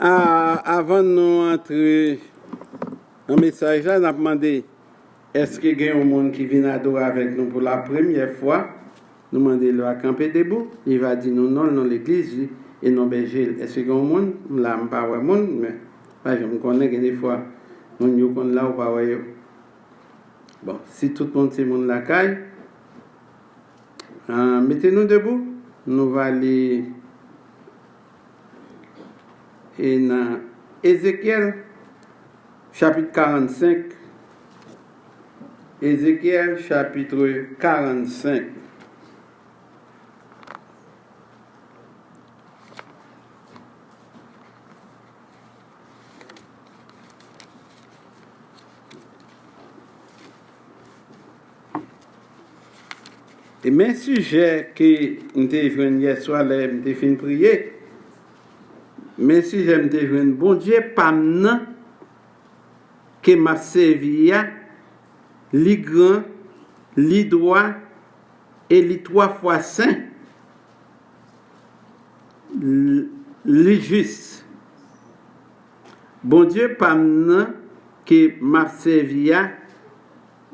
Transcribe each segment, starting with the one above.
Avant de nous entrer dans le message, là, on a demandé est-ce qu'il y a un monde qui vient adorer avec nous pour la première fois. Nous demandons à camper debout. Il va dire nous non, l'église et non berger. Est-ce qu'il y a un monde? Là, je ne sais pas un monde, mais je me connais que des fois, nous sommes là ou pas. Bon, si tout le monde c'est monde la caille, mettez-nous debout. Nous allons aller dans Ézéchiel, chapitre 45. Ézéchiel, chapitre 45. Et mes sujets que nous avons vu hier soir, nous avons fait prier. Mais si j'aime te jouer, bon Dieu, pas maintenant que m'a servi, li grand, li droit et li 3 fois saint, li juste. Bon Dieu, pas maintenant que m'a servi,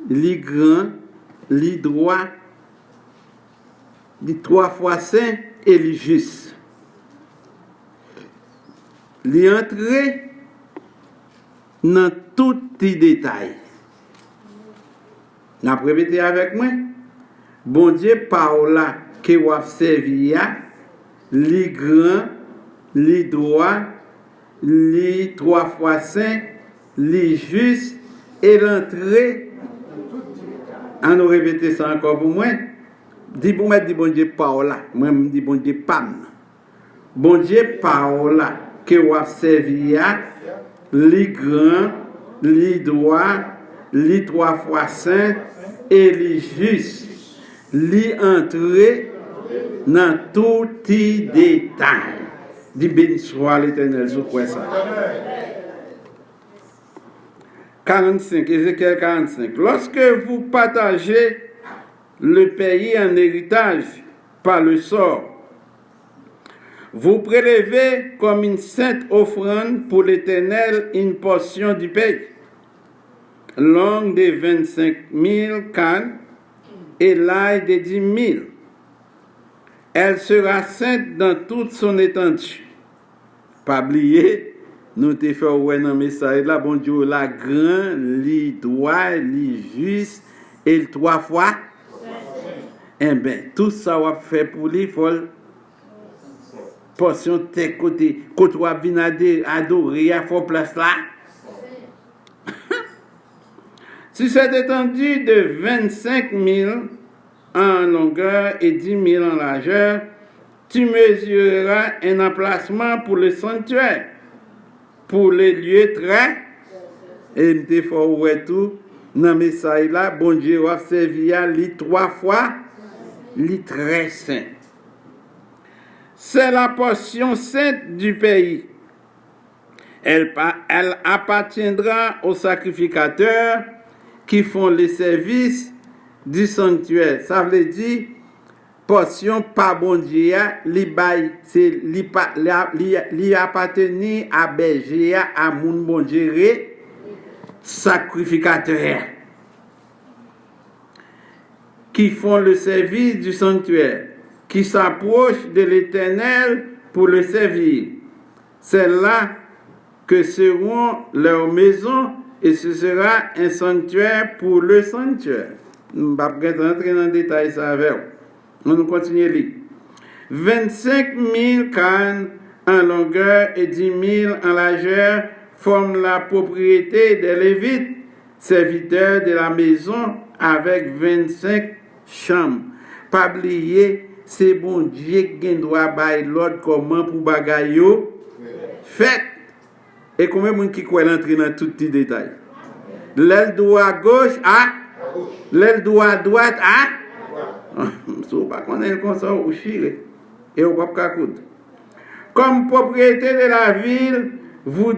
li grand, li droit, li 3 fois saint et li juste. Li entrer dans tout petit détail. N'a répété avec moi. Bon Dieu parole que vous avez servi, li grand, li droit, li 3 fois saint, li juste, et l'entrée. On nous répéter ça encore pour moi. Dis pour moi, dis bon Dieu parole. Moi, je dis bon Dieu pam. Bon Dieu parole que vous avez servi, li grand, li droit, li 3 fois saint, et li juste, li entrer dans tout petit détail. Dis béni soit l'Éternel, je crois ça. 45, Ézéchiel 45. Lorsque vous partagez le pays en héritage par le sort, vous prélevez comme une sainte offrande pour l'Éternel une portion du pays, longue de 25 000 cannes et large de 10 000. Elle sera sainte dans toute son étendue. Pas oublier, nous te fait ouais dans le message là, bon Dieu, la grand, li droit, li juste, et le 3 fois. Eh bien, tout ça va faire pour lui, il faut portion tes côtés, quand tu vas venir adorer, il faut place là. Si c'est étendu de 25 000 en longueur et 10 000 en largeur, tu mesureras un emplacement pour le sanctuaire, pour les lieux très, et il faut ouais tout, dans le message là, bon Dieu va servir les 3 fois, les très saint. C'est la portion sainte du pays. Elle appartiendra aux sacrificateurs qui font les services du sanctuaire. Ça veut dire, portion pas bon Dieu, li appartenir à berger, à moun bon Dieu, sacrificateur. Qui font le service du sanctuaire, qui s'approchent de l'Éternel pour le servir. C'est là que seront leurs maisons et ce sera un sanctuaire pour le sanctuaire. Nous ne allons pas rentrer dans le détail ça avec vous. On continue à lire. 25 000 cannes en longueur et 10 000 en largeur forment la propriété des Lévites, serviteurs de la maison, avec 25 chambres. Pas oublier, c'est bon Dieu qui doit bailler l'ordre comment pour bagaille fait. Et combien de monde qui croit l'entrer dans tout petit détail. L'aile droit à gauche, l'aile droit à droite, si vous ne connaissez pas comme ça, vous chirez. Et vous ne pouvez pas coudre. Comme propriété de la ville, vous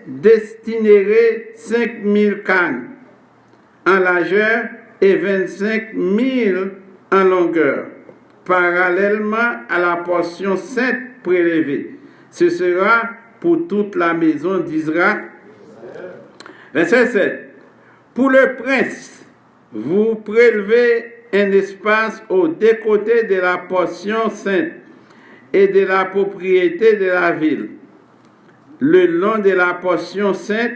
destinerez 5 000 cannes en largeur et 25 000 en longueur, parallèlement à la portion sainte prélevée. Ce sera pour toute la maison d'Israël. Verset 7. Pour le prince, vous prélevez un espace aux deux côtés de la portion sainte et de la propriété de la ville, le long de la portion sainte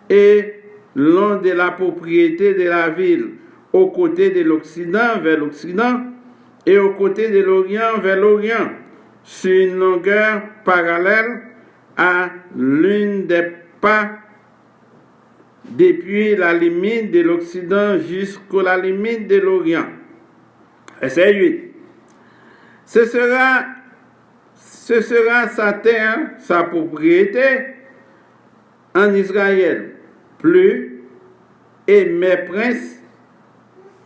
et le long de la propriété de la ville, aux côtés de l'Occident vers l'Occident et aux côtés de l'Orient vers l'Orient, sur une longueur parallèle à l'une des pas depuis la limite de l'Occident jusqu'à la limite de l'Orient. Verset 8. Ce sera sa terre, sa propriété en Israël. Plus, et mes princes,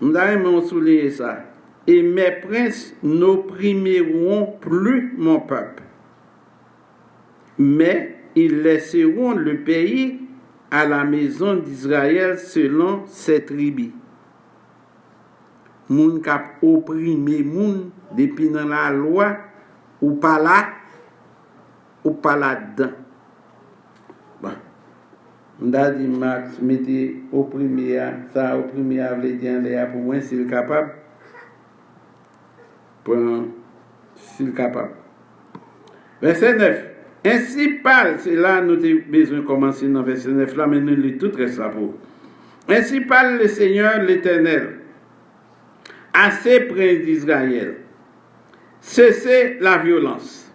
nous allons souligner ça, et mes princes n'opprimeront plus mon peuple, mais ils laisseront le pays à la maison d'Israël selon ses tribus. Moun kap opprimé moun depuis dans la loi ou pas là dedans. Bon. On a dit Max mettez opprimé ça opprimé veut dire pour moi s'il capable pour s'il capable. Verset 9. Ainsi parle, c'est là nous avons besoin de commencer dans verset 9 là, mais nous lisons tout reste là pour. Ainsi parle le Seigneur l'Éternel à ces princes d'Israël. Cessez la violence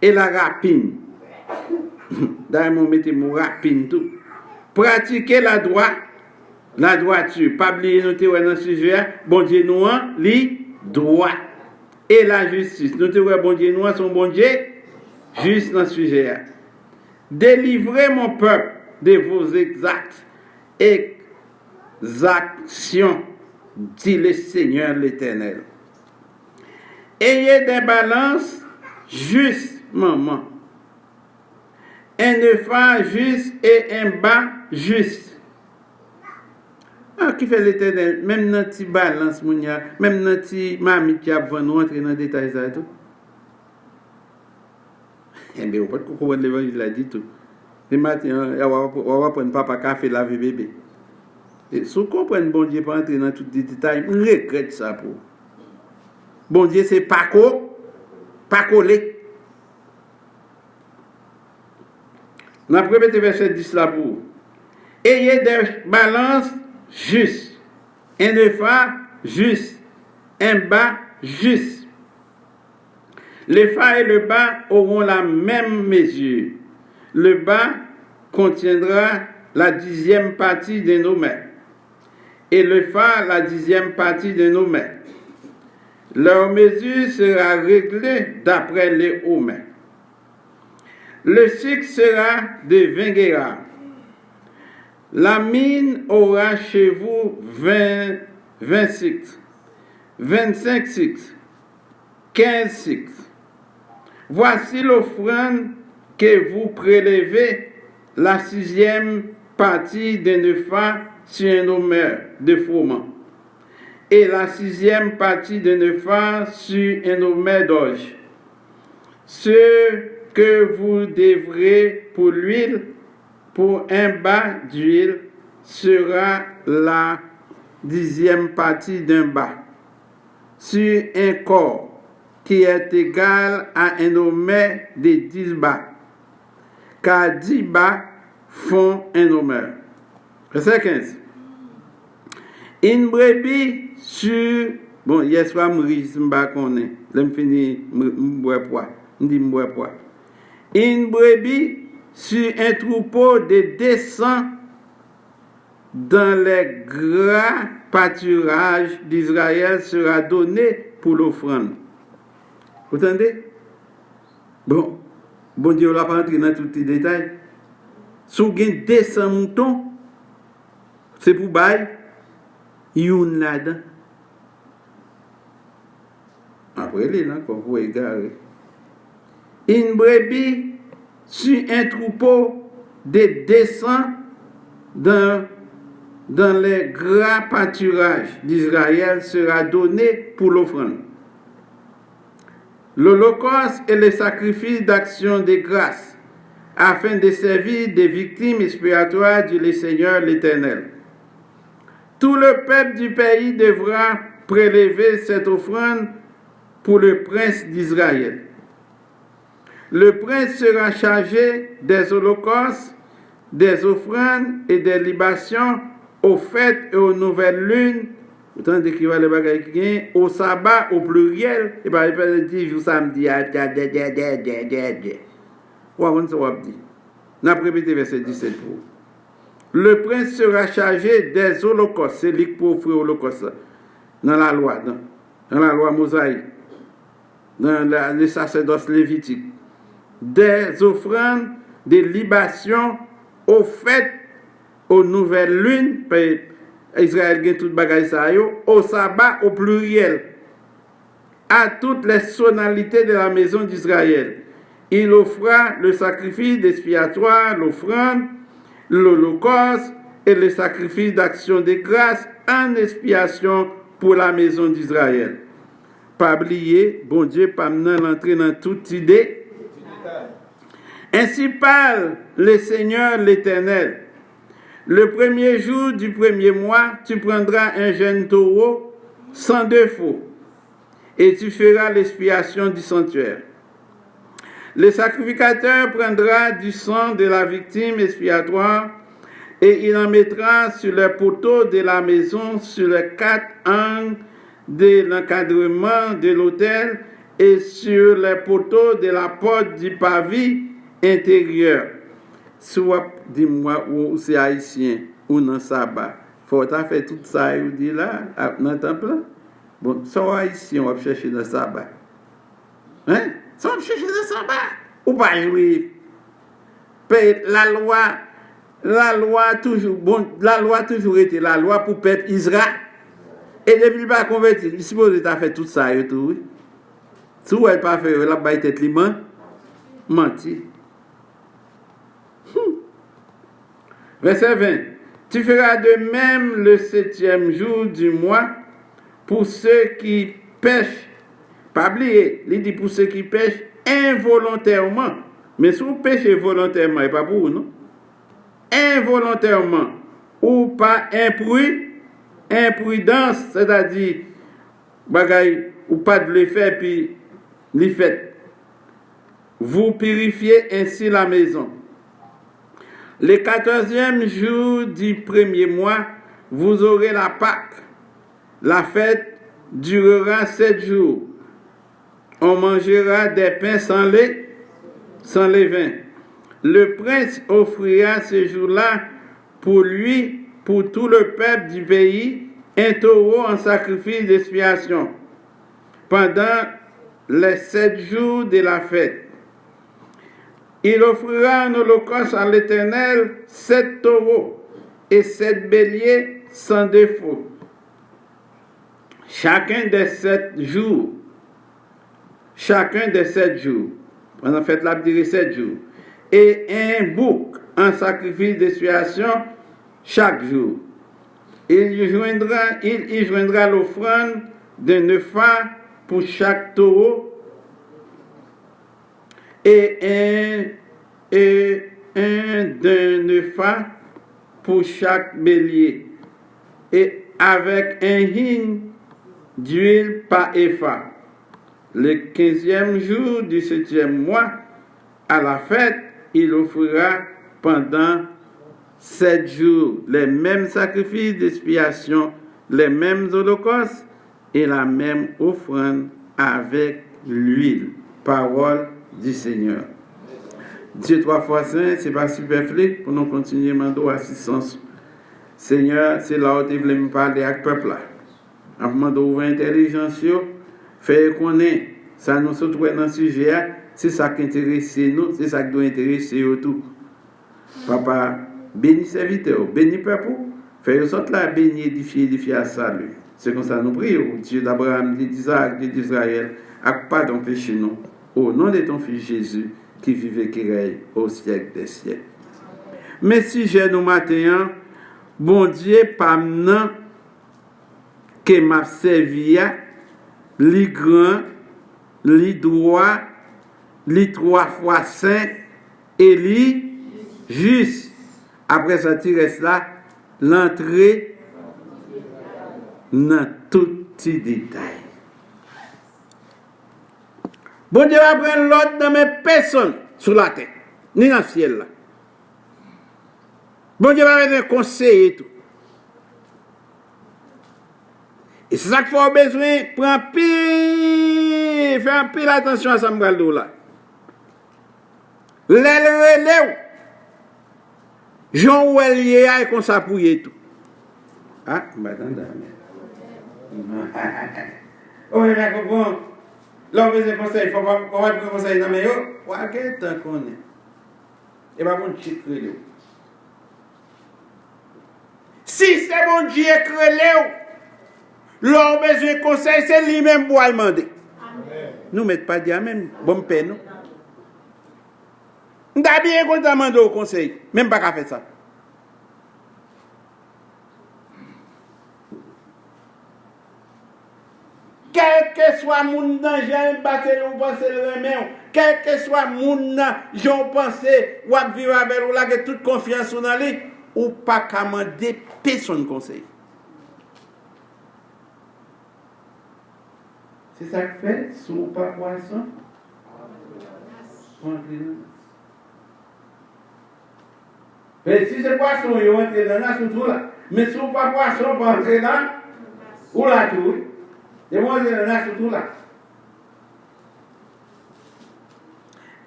et la rapine. D'ailleurs, mettez mon rapine tout. Pratiquez la droiture. Pas oublier nous dans le sujet, bon Dieu nous li droit et la justice. Nous bon Dieu nous son bon Dieu juste dans le sujet. Délivrez mon peuple de vos exactions, dit le Seigneur l'Éternel. Ayez des balances justes, maman. Un effort juste et un bas juste. Ah, qui fait l'Éternel? Même dans petit balance, même dans petit mamie qui a besoin de rentrer dans les détails, ça et tout. Eh bien, on peut comprendre l'évangile, il a dit tout. Le matin, on va prendre papa café, laver bébé. Et si on comprend, bon Dieu, pas entrer dans tous les détails, on regrette ça pour. Bon Dieu, c'est pas collé. On a répété verset 10 là pour. Ayez des balances justes, un effort juste, un bas juste. Le phare et le bas auront la même mesure. Le bas contiendra la 10e partie de nos mains. Et le phare la 10e partie de nos mains. Leur mesure sera réglée d'après les hauts mains. Le cycle sera de 20 guérars. La mine aura chez vous 20 cycles, 25 cycles, 15 cycles. Voici l'offrande que vous prélevez, la 6e partie d'un œufard sur un homère de froment, et la 6e partie d'un œufard sur un homère d'orge. Ce que vous devrez pour l'huile, pour un bas d'huile, sera la 10e partie d'un bas, sur un corps qui est égal à un homère de 10 bas, car 10 bas font un homère. Verset 15. Une brebis sur... Bon, hier soir, je suis venu, je finis, une brebis sur un troupeau de 200 dans les grands pâturages d'Israël sera donnée pour l'offrande. Vous entendez? Bon Dieu, on n'a pas entré dans tous les détails. Si vous avez 200 moutons, c'est pour bail, une là-dedans. Après, les là, qu'on vous égarer. Une brebis sur un troupeau de 200 dans les grands pâturages d'Israël sera donnée pour l'offrande. L'holocauste et les sacrifices d'action de grâce afin de servir des victimes expiatoires du Seigneur l'Éternel. Tout le peuple du pays devra prélever cette offrande pour le prince d'Israël. Le prince sera chargé des holocaustes, des offrandes et des libations aux fêtes et aux nouvelles lunes, autant d'écrire les bagages qui gagnent, au sabbat au pluriel, et par exemple, dire samedi, on dit. N'a pas répété verset 17 pour. Le prince sera chargé des holocaustes, c'est lui pour offrir holocauste dans la loi mosaïque, dans le sacerdoce lévitique, des offrandes, des libations aux fêtes, aux nouvelles lunes, Israël a tout bagage ça yo, au sabbat au pluriel, à toutes les sonalités de la maison d'Israël. Il offra le sacrifice expiatoire, l'offrande, l'holocauste et le sacrifice d'action de grâce en expiation pour la maison d'Israël. Pas oublier, bon Dieu, pas l'entrer dans toute idée. Ainsi parle le Seigneur l'Éternel. Le premier jour du premier mois, tu prendras un jeune taureau sans défaut et tu feras l'expiation du sanctuaire. Le sacrificateur prendra du sang de la victime expiatoire et il en mettra sur les poteaux de la maison, sur les 4 angles de l'encadrement de l'autel et sur les poteaux de la porte du pavis intérieur. Soit, dis-moi, où c'est haïtien ou dans sabbat. Faut faire tout ça, il dit là, dans le temple. Bon, soit haïtien, on va chercher dans le sabbat. Hein? Ça va chercher dans le sabbat. Ou pas juif. La loi toujours été la loi pour peuple Israël. Et depuis le pas converti, il suppose que tu as fait tout ça et tout. Si vous n'avez pas fait, la baille tête libre, menti. Verset 20. Tu feras de même le 7e jour du mois pour ceux qui pêchent. Pas oublier, il dit pour ceux qui pêchent involontairement. Mais si vous pêchez volontairement, et pas pour vous, non? Involontairement ou par imprudence, c'est-à-dire, bagaille, ou pas de l'effet, puis l'effet. Vous purifiez ainsi la maison. Le 14e jour du premier mois, vous aurez la Pâque. La fête durera 7 jours. On mangera des pains sans levain. Le prince offrira ce jour-là pour lui, pour tout le peuple du pays, un taureau en sacrifice d'expiation pendant les 7 jours de la fête. Il offrira un holocauste à l'Éternel 7 taureaux et 7 béliers sans défaut. Chacun des 7 jours, pendant la fête, la durée 7 jours, et un bouc en sacrifice d'expiation chaque jour. Il y joindra l'offrande d'un épha pour chaque taureau et un d'un épha pour chaque bélier, et avec un hin d'huile par épha. Le 15e jour du 7e mois, à la fête, il offrira pendant 7 jours les mêmes sacrifices d'expiation, les mêmes holocaustes et la même offrande avec l'huile. Parole du Seigneur. Dieu 3 fois saint, c'est pas superflu pour nous continuer mando assistance. Seigneur, c'est là où tu voulais me parler avec le peuple là. Avant d'ouvrir l'intelligence, faire connaître ça nous se trouve dans le sujet, c'est ça qui intéresse nous, c'est ça qui doit intéresser tout. Papa, bénis serviteur, bénis peuple, fais sorte là, bénis, édifier à salut. C'est comme ça nous prions, Dieu d'Abraham, Dieu d'Isaac, Dieu d'Israël, avec pardon péché nous, au nom de ton Fils Jésus, qui vivait et qui règne au siècle des siècles. Mais si j'ai nous matin, bon Dieu, pas maintenant, que m'a servi, li grand, li droit, li 3 fois saint, Élie, juste. Après ça, tu restes là, l'entrée dans tout petit détail. Bon Dieu va prendre l'ordre de mes personnes sur la terre, ni dans le ciel là. Bon Dieu va mettre un conseil et tout. Et c'est ça qu'il faut besoin, prendre pile, faire un pile attention à ça, là. L'élève, Jean Ouelier a comme ça pour y tout. Ah, attendez. Oh, il a compris. L'homme veut conseil, il faut pas prendre conseil dans mes yeux. Quel temps qu'on est. Et pas bon chic créé. Si c'est bon Dieu créé, l'homme besoin de conseil, c'est lui-même pour le demander. Nous ne mettons pas dire même bon père, non? Nous avons bien qu'on demande au conseil, même pas qu'à faire ça. Quel que soit mon danger, je vais penser le remède. Quel que soit mon je pense, ou à vivre avec vous, là, que toute confiance dans lui, ou pas qu'à demander personne conseil. C'est ça que fait, si vous pas poisson, mais si c'est poisson, vous entrez dans la tout là. Mais si vous pas poisson, vous entrez dans ou la tout. Et moi, je vais dans tout là.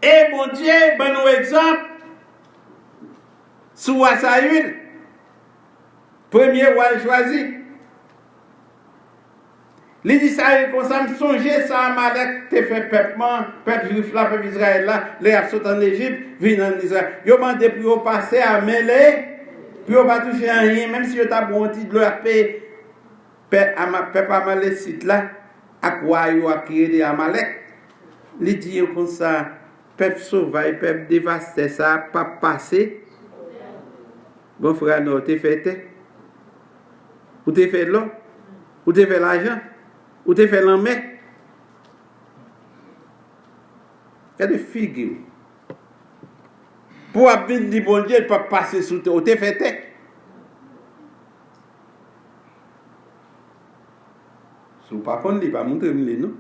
Et bon Dieu, ben nous exemple, sous Saül, premier roi choisi. Il dit ça, comme ça, me songer ça, Amalek, te fait peuple juif là, peuple Israël là, les a sauté en Égypte, viennent en Israël. Ils ont demandé pour passer à mêler, puis ils pas toucher à rien, même si ils ont bon petit de leur paix, peuple Amalek site là, à quoi ils ont acquis des Amalek. Il dit comme ça, peuple sauvage, peuple dévasté, ça pas passé. Bon frère, non, tu fait, ou tu fait l'eau, ou tu fait l'argent. Ou tu fais l'homme? Il y a des figures. Pour venir dire bon Dieu, il ne peut pas passer sous toi. Ou tu fais tête. Si vous ne pouvez pas, il ne va pas montrer nous.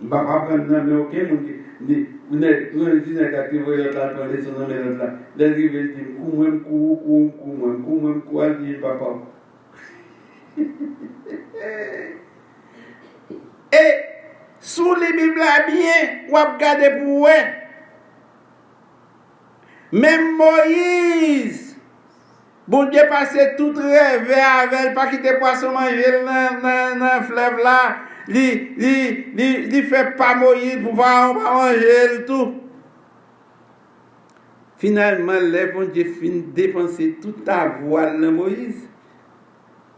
Il ne va pas prendre le nom aucun monde qui dit que vous voyez l'autre là, vous allez son nom l'autre là. Là, il va dire, coup, il dit, papa. Et sous les Bibles bien, on va regarder pour eux. Même Moïse, bon Dieu passait tout rêve avec, pas quitter poisson manger dans le fleuve là. Il fait pas Moïse pour pouvoir manger tout. Finalement, les bon Dieu finit dépenser toute ta voile dans Moïse.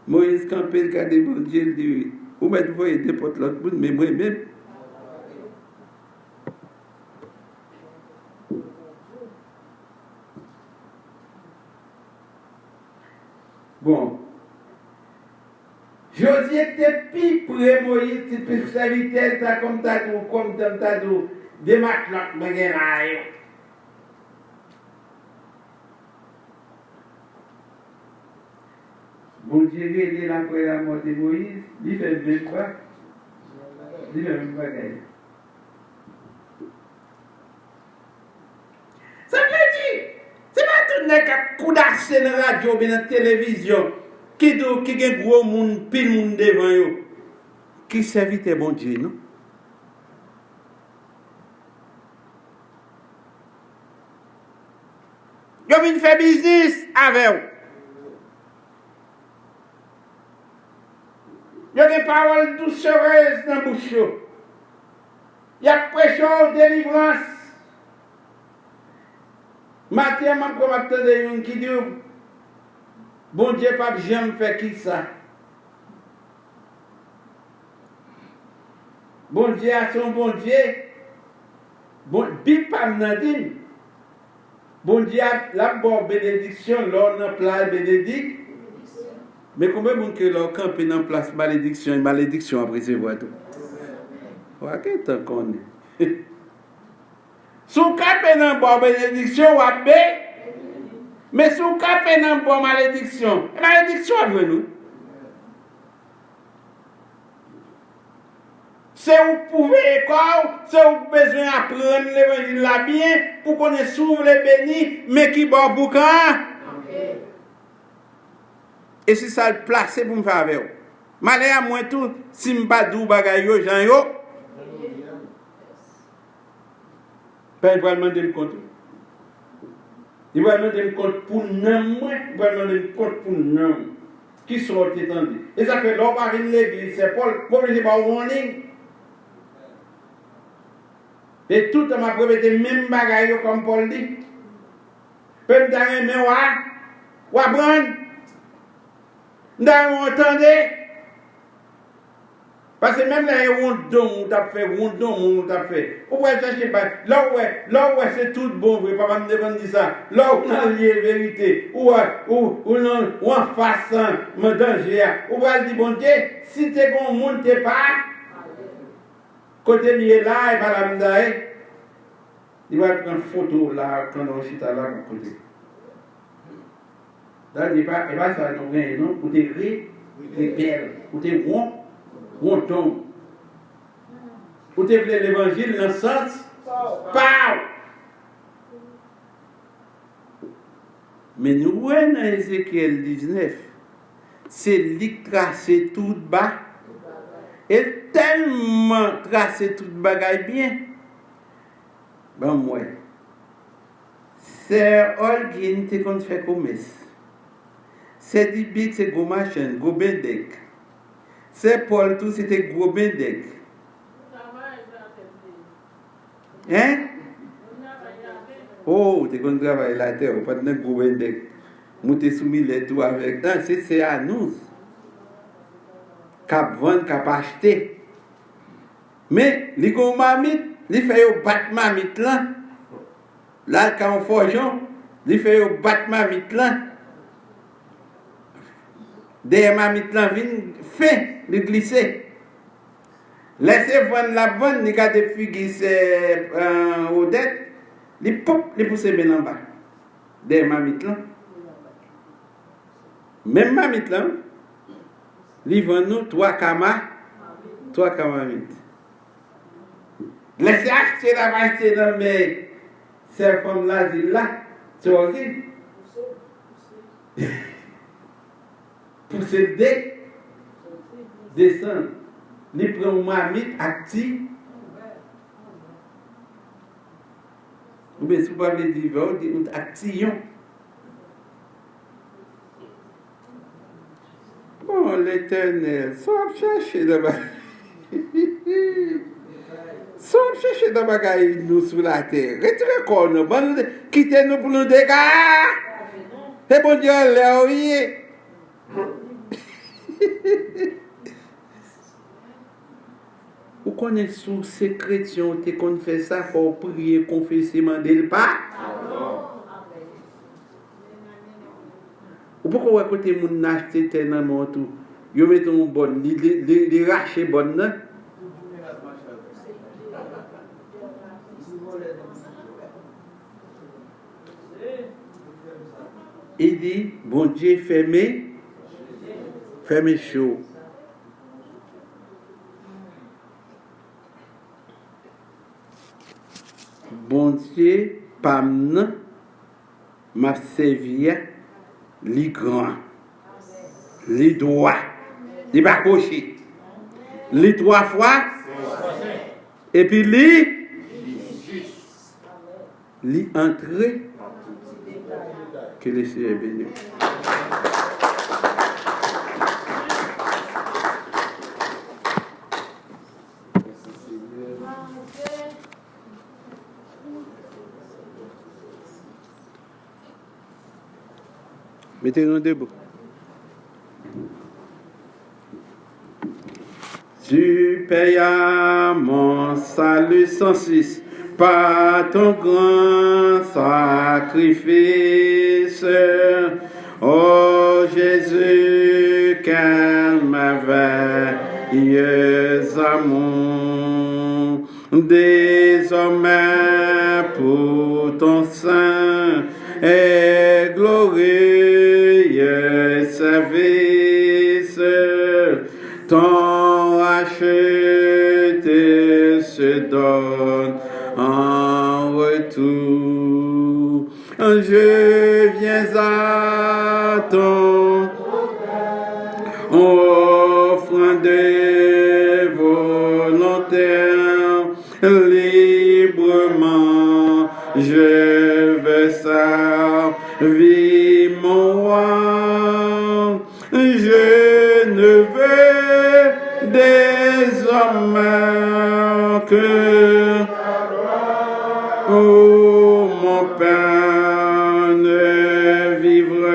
Moïse campé le cas de bon Dieu, il dit, ou bien vous voyez des potes l'autre monde, mais moi-même. Bon. Josué était plus près Moïse, tu peux servir comme t'as dit, des matelots, mais bon Dieu, il a après la mort de Moïse, il fait même quoi? Il fait même pas gagner. Ça veut dire, c'est pas tout le monde qui a coup d'accès dans la radio ou dans la télévision, qui a un gros monde, pile monde devant eux, qui servit bon Dieu, non? Ils viennent faire business avec eux. Il y a des paroles doucereuses dans la bouche. Il y a prêché aux délivrances. Matin, je m'attendais une qui dit, bon Dieu, pas jamais fait qui ça. Bon Dieu a son bon Dieu. Bon, Bible pas dit. Bon Dieu a la bonne bénédiction, l'on a plein bénédiction. Mais combien de monde que leur camp est en place malédiction après c'est voir tout. Ouais, qu'est-ce qu'on est? Si vous capez dans bonne bénédiction, vous avez. Mais si vous capez dans bonne malédiction, malédiction avec nous. Si vous pouvez, si vous besoin d'apprendre l'évangile là bien, pour qu'on ait s'ouvre les bénis, mais qui bon pour quand? Et c'est ça le placé pour me faire avec vous. Malé à moi tout, si je ne pas d'où bagaille yo, j'en yo. Ben, il va demander le compte. Il va demander le compte pour nous, il va demander le compte pour nous. Qui sont étendus. Et ça fait l'homme arrive l'église, c'est Paul, vous ne pas warning. Et tout m'a préparé même bagaille comme Paul dit. Peut-être que mais ou apprendre. Nous entendez. Parce que même là, il y a un don, on t'a fait, Vous pouvez chercher, là où c'est tout bon, vous ne pouvez pas me demander ça. Là où on a lié vérité, où en face, mon danger, vous pouvez dire, bon Dieu, si tu es bon monde, tu n'es pas, côté lié là, et pas la m'daille, il va prendre une photo là, quand on chita là, à côté. Là, il va ça, non, pour des gris, des belles, pour des ronds. On tombe. Vous avez l'évangile dans le sens? Pas. Mais nous voyons dans Ézéchiel 19, c'est lui qui trace tout bas. Et tellement tracé tout bagaille bien. Ben moi, c'est Olgin qui a fait commerce. C'est du big, c'est go machin, go bendek. C'est Paul, tout c'était gros bendek. Hein? Oh, tu as travaillé la terre, pas de gros bendek. Moi, tu soumis les tout avec. Non, c'est à nous. Cap vendre, cap acheter. Mais, les gros mamites, les fait battre mamite là. Là, quand on forgeon, les fait battre mamite là. Des mamites là viennent fait de glisser. Laissez vendre la vente, les gars de figues c'est aux dettes, les pop, les pousser bien en bas. Des mamites là. Même mamite là, ils vendent nous 3 kamamites. Laissez acheter la acheter dans mes ces femmes là, c'est ok. Pour se descendre, ils prennent mamite active. Ou bien si vous parlez d'hiver, vous dites action. Bon, l'Éternel, soit chercher d'abord. Soit chercher d'abord nous sur la terre. Retirez quoi nous, quittez-nous pour nous dégâts. C'est bon Dieu, là, oui. Vous connaissez sous ces chrétiens qui ont fait ça, il faut prier, confesser, demander le pas. Ou pourquoi vous écoutez mon acheter tellement tout, vous mettez un bon, les racher bon, non? Il dit, bon Dieu, fermez chaud. Bon Dieu, pam m'a servi les grands, les droits, les bacochés, les 3 fois, et puis les entrées que les Seigneur béni. Mettez-nous debout. Tu payas mon salut sans cesse par ton grand sacrifice. Oh Jésus, quel merveilleux amour. Désormais pour ton sein est glorieux service, ton racheté se donne en retour. Je viens à ton offrande volontaire, librement je veux servir mon roi. Je ne veux désormais que mon Père ne vivre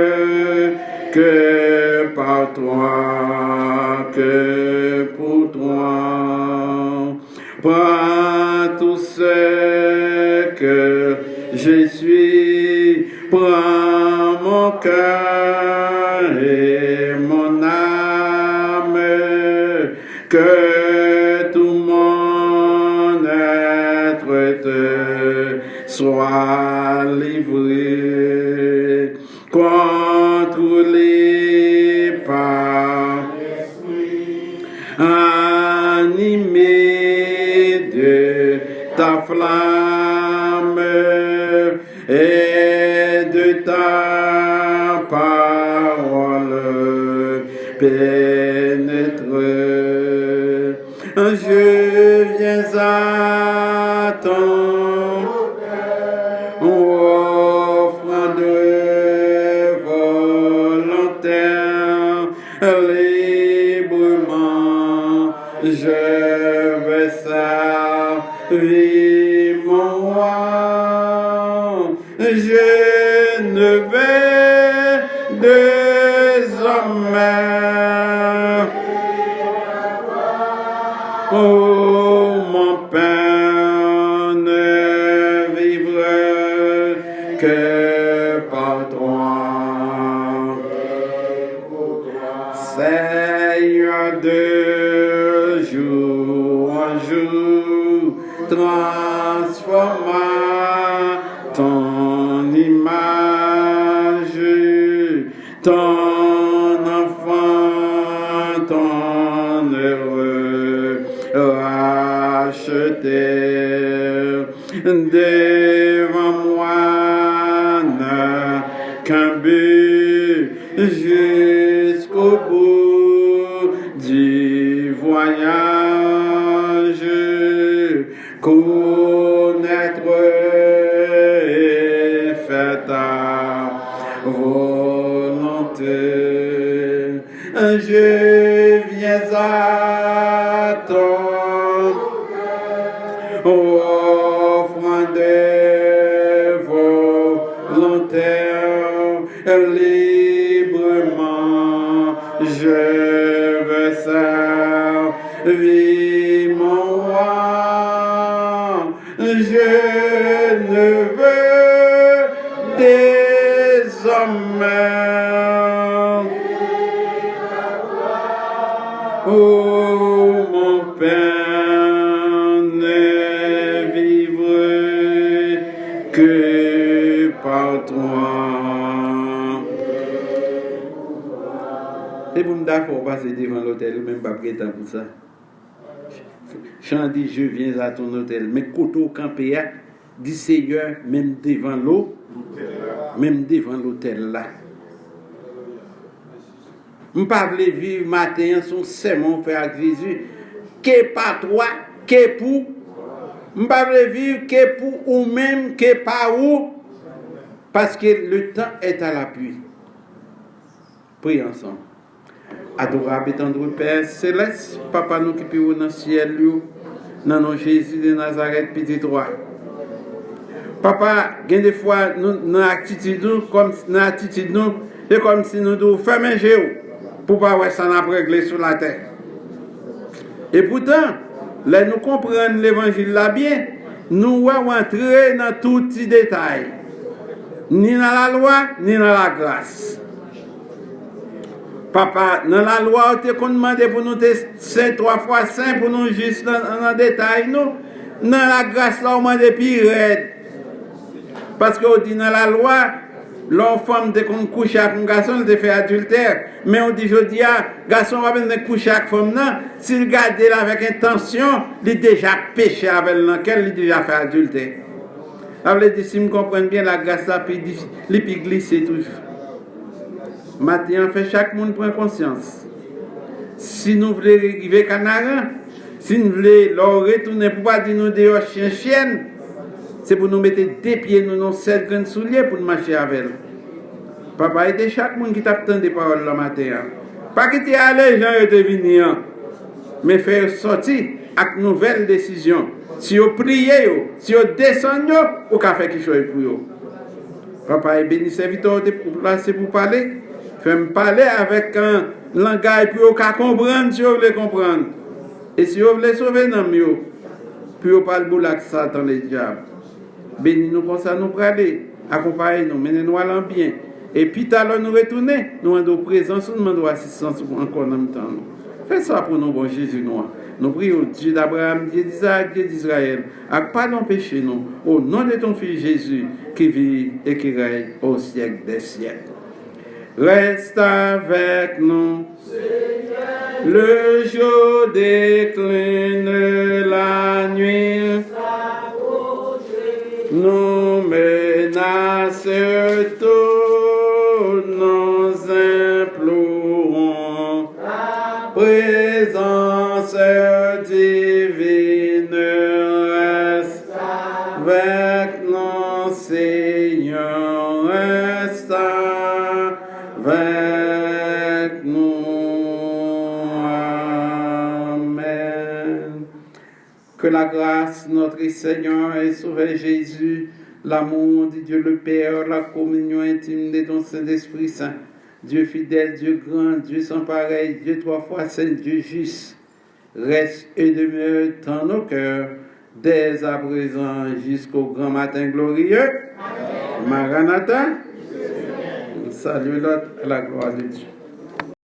que par toi, que pour toi. Prends tout ce que je suis, prends mon cœur et mon âme, que tout mon être te soit livré contre les pas animé de ta flamme et de ta parole pénètre. Je viens à ton offrande volontaire, librement je veux servir mon roi. Je ne vais désormais, oh mon Père, ne vivre que par toi. Seigneur, de jour en jour, transforma ton image, ton enfant, ton heureux racheté. Devant moi n'a qu'un but, jusqu'au bout du voyage, connaître et faire ta volonté. Je viens à ton offrande volontaire, librement je veux servir mon roi. Je ne veux désormais, oh mon Père, ne vivre que par toi. Et pour me dire, il faut passer devant l'hôtel, même pas prêt pour ça. Chant dit, je viens à ton hôtel. Mais koto campé, dit Seigneur, même devant l'eau, même devant l'hôtel là. Je ne peux pas vivre matin son sermon fait avec Jésus, que par toi, que pour. Je ne peux pas vivre que pour ou même que par où, parce que le temps est à l'appui. Prions ensemble. Adorable et tendre Père Céleste, Papa nous qui payons dans le ciel, dans nos Jésus de Nazareth, petit roi. Papa, il y a des fois, nous, dans l'attitude, c'est comme si nous devons fermer les yeux pour ne pas voir ça n'a réglé sur la terre. Et pourtant, là, nous comprenons l'évangile là bien, nous allons entrer dans tout petit détail, ni dans la loi, ni dans la grâce. Papa, dans la loi, on t'a demandé pour nous saint 3 fois saint, pour nous juste dans le détail, nous. Dans la grâce, là, on m'a dit pire. Parce qu'on dit dans la loi, l'enfant de qu'on couche avec un garçon, il fait adultère. Mais on dit, je dis, garçon va venir coucher avec femme, non. S'il garde là avec intention, il a déjà péché avec laquelle il a déjà fait adultère. Alors, si je comprends bien, la grâce, il peut glisser toujours. Maintenant, fait chaque monde prend conscience. Si nous voulons arriver à Canara, si nous voulons leur retourner pour pas dire nous dehors chien, c'est pour nous mettre des pieds nous dans cette grande souliers pour nous marcher avec elle. Papa aide chaque monde qui t'attend des paroles le matin. Pas que tu allé les gens de venir, mais faire sortir avec nouvelle décision. Si vous priez, si vous descendez, vous pouvez faire quelque chose pour vous. Papa est béni serviteur de placer pour parler. Fais-moi parler avec un langage pour vous comprendre si vous voulez comprendre. Et si vous voulez sauver nos mieux, puis vous parlez de la Satan les diables. Béni nous comme ça, nous pour aller, accompagnez-nous, menez-nous à l'ambiance. Et puis, alors nous retourner, nous demandons présence, nous demandons assistance encore dans le temps. Fais ça pour nous, bon Jésus, nous. Nous prions Dieu d'Abraham, Dieu d'Isaac, Dieu d'Israël. Pardon péché nous, au nom de ton Fils Jésus, qui vit et qui règne au siècle des siècles. Reste avec nous. Le jour décline, la nuit nous menace tous, nous implorons présence divine, reste avec nous, Seigneur, reste avec nous. Amen. Que la grâce de notre Seigneur et Sauveur Jésus, l'amour de Dieu le Père, la communion intime de ton Saint-Esprit Saint, Dieu fidèle, Dieu grand, Dieu sans pareil, Dieu trois fois saint, Dieu juste, reste et demeure dans nos cœurs, dès à présent jusqu'au grand matin glorieux. Amen. Maranatha. Salut l'autre à la gloire de Dieu.